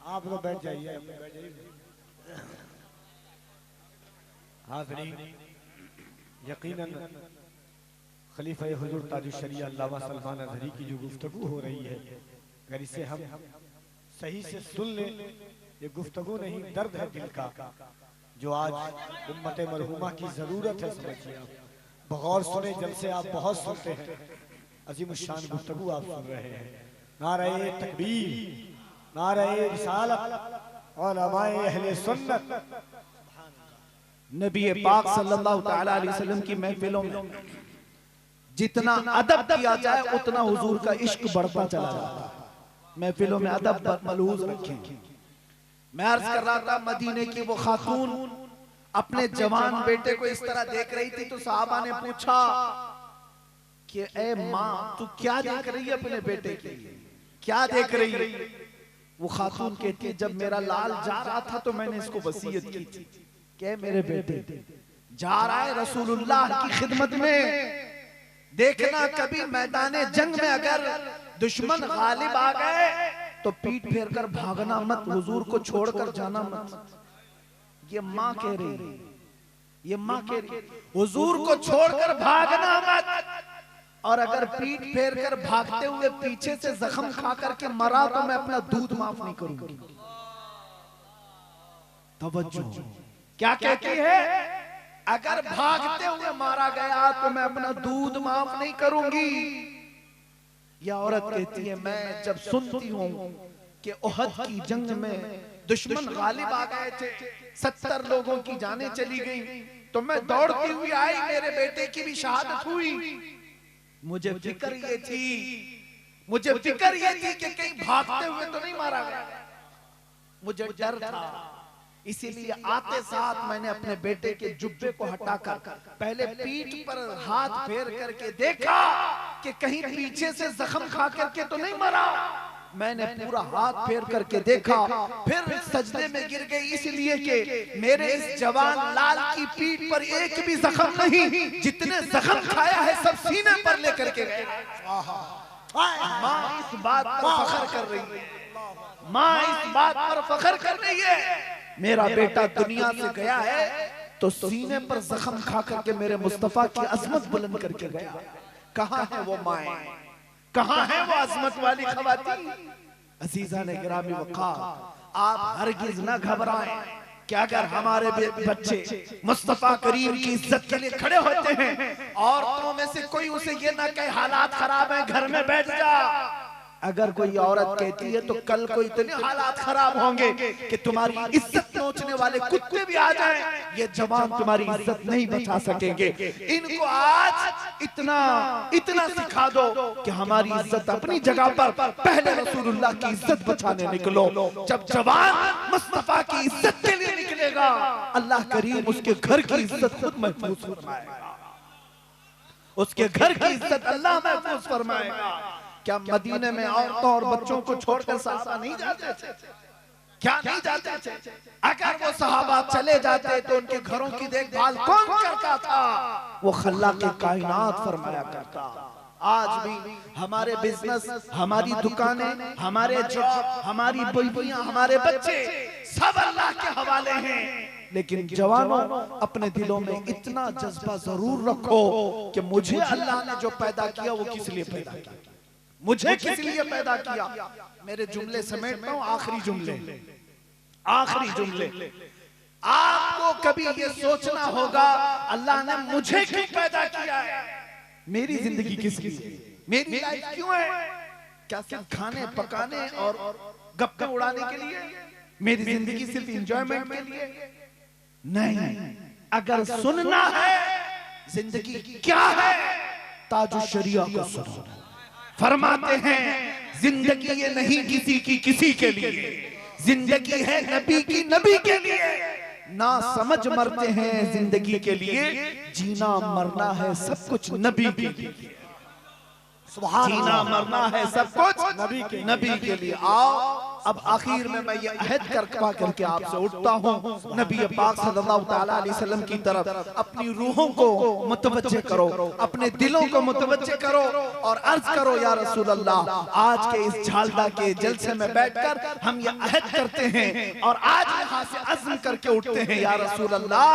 आप लोग बैठ जाइए, हाज़रीन, यकीनन खलीफा हुजूर ताजुश शरिया अल्लामा सलमान अज़हरी की जो गुफ्तगू हो रही है, अगर इसे हम सही से सुन लें, ये गुफ्तगू नहीं, दर्द है दिल का, जो आज उम्मत मरहुमा की जरूरत है। समझिए आप, बगौर सुने, जब से आप बहुत सुनते हैं, अजीम शान गुफ्तगू आप सुन रहे हैं। नारे तकबीर, नारे रिसालत, उलमाए अहले सुन्नत। नबी पाक सल्लल्लाहु तआला अलैहि वसल्लम की महफिलों में जितना अदब किया जाए उतना हुजूर का इश्क बढ़ता चला जाता है। महफिलों में अदब मलहूज रखें। मैं अर्ज कर रहा था, मदीने की वो खातून अपने जवान बेटे को इस तरह देख रही थी, तो साहबा ने पूछा कि ए माँ, तू क्या देख रही है अपने बेटे के लिए, क्या देख रही है? वो खातून कहती है, जब मेरा लाल जा रहा था तो मैंने इसको वसीयत की थी कि मेरे बेटे जा रहा है रसूलुल्लाह की खिदमत में, देखना कभी मैदाने जंग में अगर दुश्मन गालिब आ गए तो पीठ फेर कर भागना मत, हुजूर को छोड़कर जाना मत। ये माँ कह रही, ये माँ कह रही, हुजूर को छोड़कर भागना मत, और अगर पीठ फेर कर भागते हुए पीछे से जख्म खा करके मरा तो मैं अपना दूध माफ नहीं करूंगी। तवज्जो, क्या कहती है? अगर भागते हुए मारा गया तो मैं अपना दूध माफ नहीं करूंगी। यह औरत कहती है, मैं जब सुनती हूं कि उहद की जंग में दुश्मन गालिब आ गए थे, 70 लोगों की जानें चली गई, तो मैं दौड़ती हुई आई, मेरे बेटे की भी शहादत हुई। मुझे फिक्र ये थी, मुझे फिक्र ये थी कि कहीं भागते हुए तो नहीं मारा गया, मुझे डर था। इसीलिए आते साथ मैंने अपने बेटे के जुब्बे को हटाकर पहले पीठ पर हाथ फेर करके देखा कि कहीं पीछे से जख्म खा करके तो नहीं मरा। मैंने पूरा हाथ फेर करके देखा, फिर सजदे में गिर गई, इसलिए कि मेरे इस जवान लाल की पीठ पर एक भी जख्म नहीं, जितने जख्म खाया है सब सीने पर लेकर के गए। माँ इस बात पर फख्र कर रही है, माँ इस बात पर फख्र कर रही है, मेरा बेटा दुनिया से गया है तो सीने पर जख्म खा करके मेरे मुस्तफा की अजमत बुलंद करके गया। कहाँ है वो माएं, कहाँ है वो अजमत वाली खवातीन? अजीजा ने गिरामी वक़ार, आप हरगिज ना घबराएं कि अगर हमारे बच्चे मुस्तफा करीम की इज्जत के लिए खड़े होते हैं, औरतों में से कोई उसे ये ना कहे हालात खराब है घर में बैठ जा। अगर कोई औरत कहती है तो कल को इतने हालात खराब होंगे कि तुम्हारी इज्जत नोचने वाले कुत्ते भी आ जाएं, ये जवान तुम्हारी इज्जत नहीं बचा सकेंगे। इनको आज इतना इतना सिखा दो कि हमारी इज्जत अपनी जगह पर, पहले रसूलुल्लाह की इज्जत बचाने निकलो। जब जवान मुस्तफा की इज्जत के लिए निकलेगा, अल्लाह करीम उसके घर की इज्जत खुद महफूज फरमाएगा। उसके घर की इज्जत अल्लाह महफूज फरमाएगा। क्या मदीने में औरतों और बच्चों को छोड़कर सहाबा नहीं जाते थे? क्या नहीं जाते थे? अगर वो सहाबा चले जाते तो उनके घरों की देखभाल कौन करता था? वो खल्लाक़े कायनात फरमाया करता। आज भी हमारे बिजनेस, हमारी दुकानें, हमारे जॉब, हमारी बीवियां, हमारे बच्चे सब अल्लाह के हवाले हैं। लेकिन जवानों, अपने दिलों में इतना जज्बा जरूर रखो कि मुझे अल्लाह ने जो पैदा किया वो किस लिए पैदा किया, मुझे किस लिए पैदा किया। मेरे जुमले समेटता हूं, आखिरी जुमले। आपको कभी ये सोचना होगा अल्लाह ने मुझे क्यों पैदा किया है, मेरी जिंदगी किस लिए, मेरी लाइफ क्यों है? क्या सिर्फ खाने पकाने और गप्पे उड़ाने के लिए? मेरी जिंदगी सिर्फ एंजॉयमेंट के लिए? नहीं। अगर सुनना है जिंदगी क्या है, ताजुश शरिया को सुनो। फरमाते हैं जिंदगी ये नहीं किसी की किसी के लिए, जिंदगी है नबी की नबी के लिए। ना समझ मरते हैं जिंदगी के लिए, जीना मरना है सब कुछ नबी के लिए। जीना मरना है सब कुछ नबी के लिए। आओ अब आखिर में मैं ये अहद करके आपसे उठता हूँ, नबी पाक सल्लल्लाहु तआला अलैहि वसल्लम की तरफ अपनी रूहों को मुतवज्जे करो, अपने दिलों को मुतवज्जे करो और अर्ज करो, या रसूल अल्लाह, आज के इस झालदा के जलसे में बैठकर हम ये अहद करते हैं और आज यहाँ से अज़्म करके उठते हैं, या रसूल अल्लाह,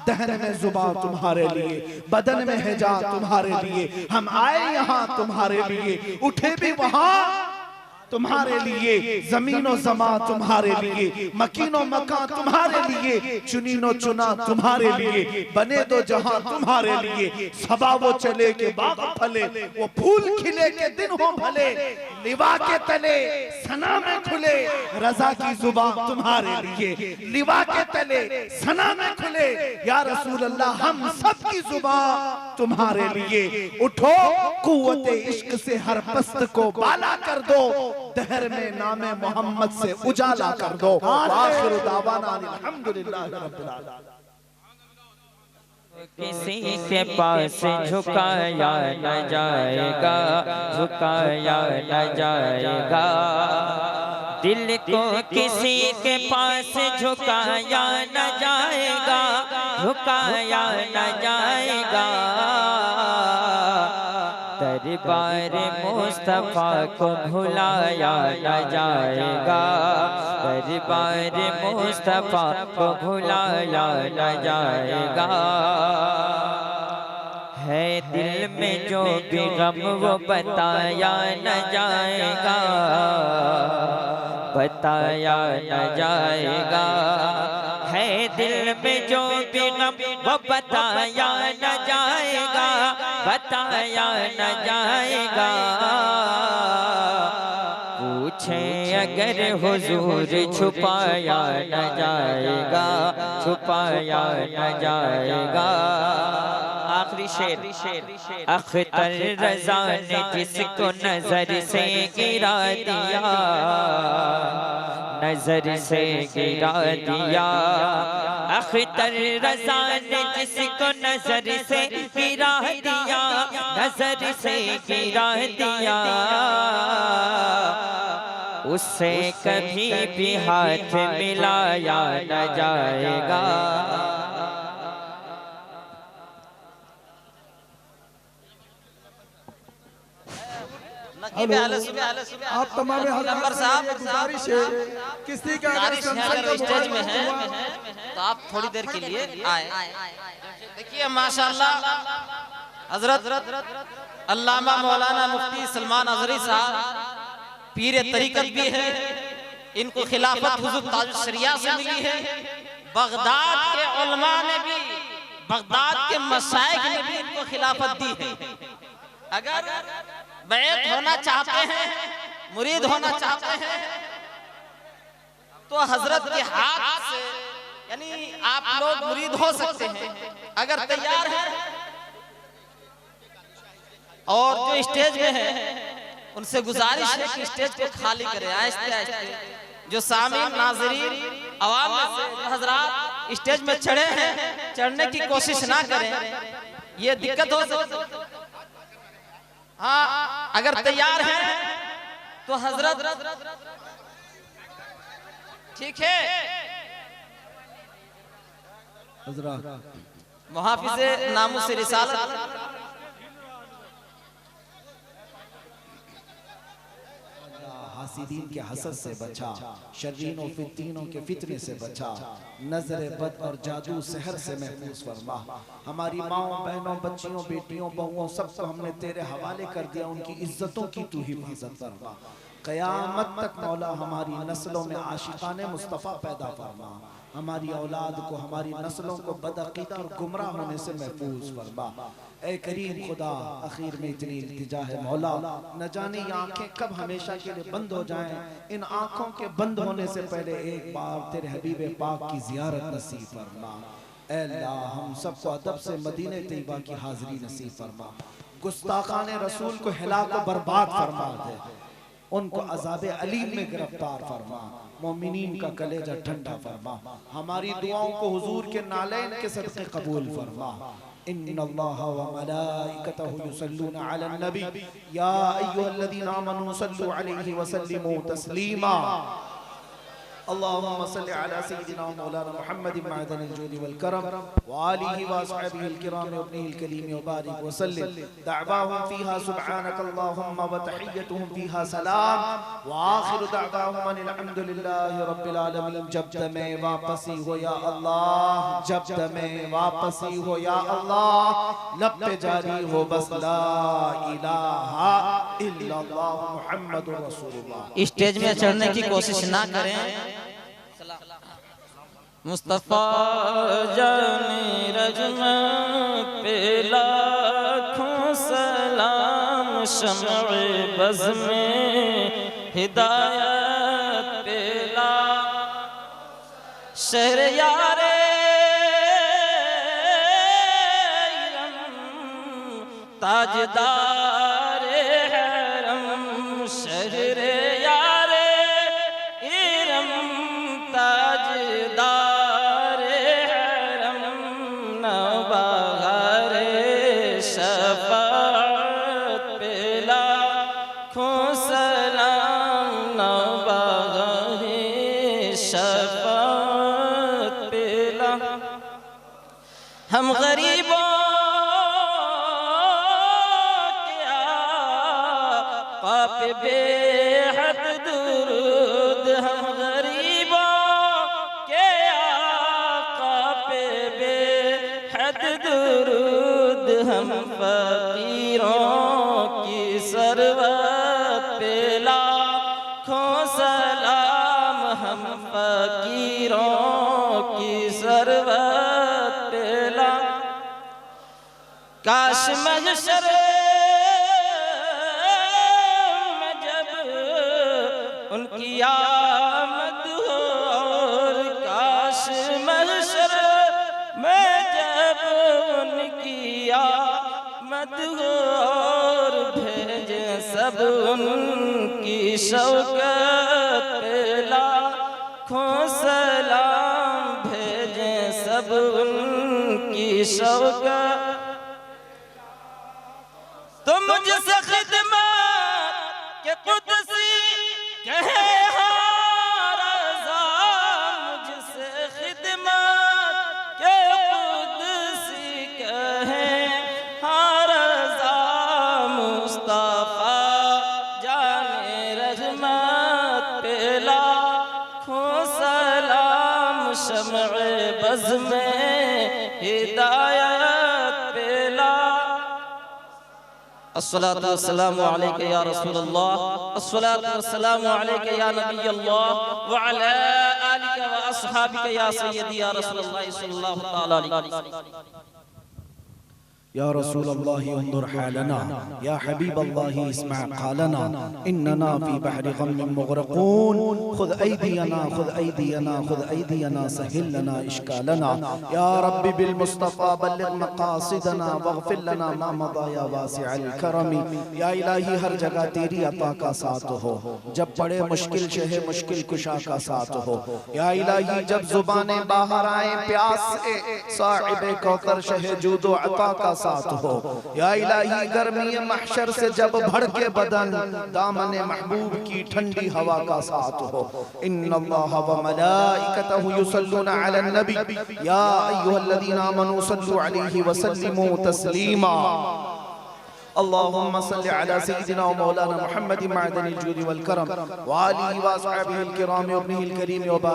दहन में जुबान तुम्हारे लिए, बदन में हिजा तुम्हारे लिए, हम आए यहाँ तुम्हारे लिए, उठे भी वहाँ तुम्हारे लिए, जमीनो जमा तुम्हारे लिए, मकीनो मकान तुम्हारे लिए, चुनीनो चुना तुम्हारे लिए, बने दो जहां तुम्हारे लिए। सबा वो चले के बाग फले, वो फूल खिले के दिन हो भले, लिवा के तले सना में खुले, रजा की जुबान तुम्हारे लिए, लिवा के तले सना में खुले, या रसूल अल्लाह हम सब की जुबान तुम्हारे लिए। उठो कुव्वते इश्क से हर पस्त को बाला कर दो, दहर में नामे मोहम्मद से उजाला कर दो। आखिर दावाना अल्हम्दुलिल्लाह रब्बिल आलमीन। किसी के पास झुकाया न जाएगा, झुकाया न जाएगा, दिल को किसी के पास झुकाया न जाएगा, झुकाया न जाएगा। दरबार मुस्तफा को भुलाया न जाएगा, दरबार मुस्तफा को भुलाया न जाएगा। है दिल में जो भी गम वो बताया न जाएगा, बताया न जाएगा। है दिल में जो भी गम वो बताया न जाएगा, बताया न जाएगा। पूछे अगर हुजूर छुपाया न जाएगा, छुपाया न जाएगा। आखिरी शेर। अख्तर रज़ा ने जिसको नजर से गिरा दिया, नजर से गिरा दिया। अख्तर रज़ा ने जिसको नजर से गिरा दिया, नजर से गिरा दिया। उससे कभी भी हाथ मिलाया न जाएगा। आप तमाम नंबर साहब गुजारिश है, किसी का अगर स्टेज में है तो आप थोड़ी देर के लिए आए। देखिए माशाल्लाह हजरत अल्लामा मौलाना मुफ्ती सलमान अजहरी साहब पीर तरीकत भी है, इनको खिलाफत हुजूर ताजुश शरिया से मिली है। बगदाद के उलमा ने भी, बगदाद के मशाइख ने भी इनको खिलाफत दी है। अगर बैत होना चाहते हैं, मुरीद होना चाहते हैं, तो हजरत के हाथ से यानी आप लोग मुरीद हो सकते हैं अगर तैयार हैं। और जो स्टेज में है उनसे गुजारिश है कि स्टेज को खाली करें आहिस्ते आहिस्ते। जो सामीन नाज़रीन अवाम में से जो हजरात स्टेज में चढ़े हैं, चढ़ने की कोशिश ना करें, ये दिक्कत हो सकती है। हाँ, अगर तैयार हैं तो हजरत ठीक है। मुहाफिज़े नामुस से रिसालत हासिदीन के हसद से बचा, शर्रीनों फितनों के फितने से बचा, नजर बद और जादू सहर से महफूज फरमा। हमारी माओं बहनों बच्चियों बेटियों बहुओं सबको हमने तेरे हवाले कर दिया, उनकी इज्जतों की तू हिफाजत फरमा। क़यामत तक मौला हमारी नस्लों में आशिकाने मुस्तफ़ा पैदा फरमा। हमारी औलाद को हमारी नस्लों को बदअक़ीदा और गुमराह होने से महफूज फरमा। ऐ करीम खुदा, आखिर में इतनी इल्तिजा है मौला, न जाने ये आँखें कब हमेशा के लिए बंद हो जाएं। इन आँखों के बंद होने से पहले एक बार तेरे हबीब पाक की ज़ियारत नसीब फरमा। ऐ अल्लाह, हम सबको अदब से मदीने तैयबा की हाज़िरी नसीब फरमा। गुस्ताखाने रसूल को हिला को बर्बाद फरमा दे, उनको अज़ाब अलीम में गिरफ्तार फरमा। मोमिनीन का कलेजा ठंडा फरमा। हमारी दुआओं को हुजूर के नालैन के सदक़े कबूल फरमा। इन्नल्लाह व मलाइकतहु युसल्लूना अलन नबी या अय्युहल्लज़ीना आमनू सल्लु अलैहि व सल्लिमू तस्लीमा। अल्लाहुम्मा सल्लि अला सय्यिदिना मौलाना मुहम्मदिन मअदनिल जूदि वल करम व आलिहि व अस्हाबिहिल किराम व इब्निहिल कलीम व बारिक व सल्लिम। दअवाहुम फीहा सुब्हानकल्लाहुम्मा व तहिय्यतुहुम फीहा सलाम व आखिरु दअवाहुम अनिल हम्दुलिल्लाहि रब्बिल आलमीन। जब दमे वापसी हो या अल्लाह, जब दमे वापसी हो या अल्लाह, लब पे जारी हो बस ला इलाहा इल्लल्लाह मुहम्मदुर रसूलुल्लाह। स्टेज में चढ़ने की कोशिश ना करें। मुस्तफा जाने रजमा पे लाखों सलाम, शम्अ बज़ में हिदायत पे ला शहरयारे ताजदार हरम, शहर यारे इरम ताजदार हरम, नवागार शफाअत पे लाखों सलाम, नवागार शफाअत पे ला। हम गरीबों बेहद दुरूद, हम गरीबों के आका पे बेहद दुरूद, हम फकीरों की सरवत पे लाखों सलाम, हम फकीरों की सरवत पे ला। काश महशर उनकी आमद हो, और काश महशर में जब उनकी आमद हो, और भेजे सब उनकी शौकत पे लाखों सलाम, भेजे सब उनकी शौकत। तो मुझसे खिदमत के कुदसी कहे हाँ रज़ा, मुझसे खिदमत के कुदसी कहे हाँ रज़ा, मुस्तफ़ा जाने रहमत पे लाखों सलाम, शम्अ बज़ में हिदायत पे ला। अस्सलातु वस्सलामु अलैका या रसूलल्लाह, अस्सलातु वस्सलामु अलैका या नबी अल्लाह, व अला आलिका व अस्हाबिका या सय्यदी या रसूलल्लाह सल्लल्लाहु तआला अलैहि वसल्लम। या रसूल अल्लाह उन्जुर हालना, या हबीब अल्लाह इस्मा क़ालना, इन्नना फी बहरि ग़म्मिन मुग़रक़ून, खुद ऐदियना खुद ऐदियना खुद ऐदियना सहिल लना इश्कालना। या रब्बी बिल मुस्तफ़ा बल्लिग़ मक़ासिदना वग़फ़िर लना मा मदा या वासिअल करमी। या इलाही हर जगह तेरी अता का साथ हो, जब पड़े मुश्किल शहे मुश्किल कुशा का साथ हो। या इलाही जब ज़ुबानें बाहर आए प्यास से, साहिब कौसर शहे जूदो अता का साथ हो। या इलाही गर्मी महशर से जब भड़के बदन, दामन महबूब की ठंडी हवा का साथ हो। इन्नल्लाह व मलाइकतहु युसल्लूना अलन नबी या अय्युहल्लज़ीना आमनू सल्लु अलैहि व सल्लिमू तस्लीमा। अल्लाहुम्मा सल्लि अला सय्यिदिना व मौलाना मुहम्मद मअदनिल जूद वल करम व आलिहि व अस्हाबिहिल किराम व इब्निहिल करीम व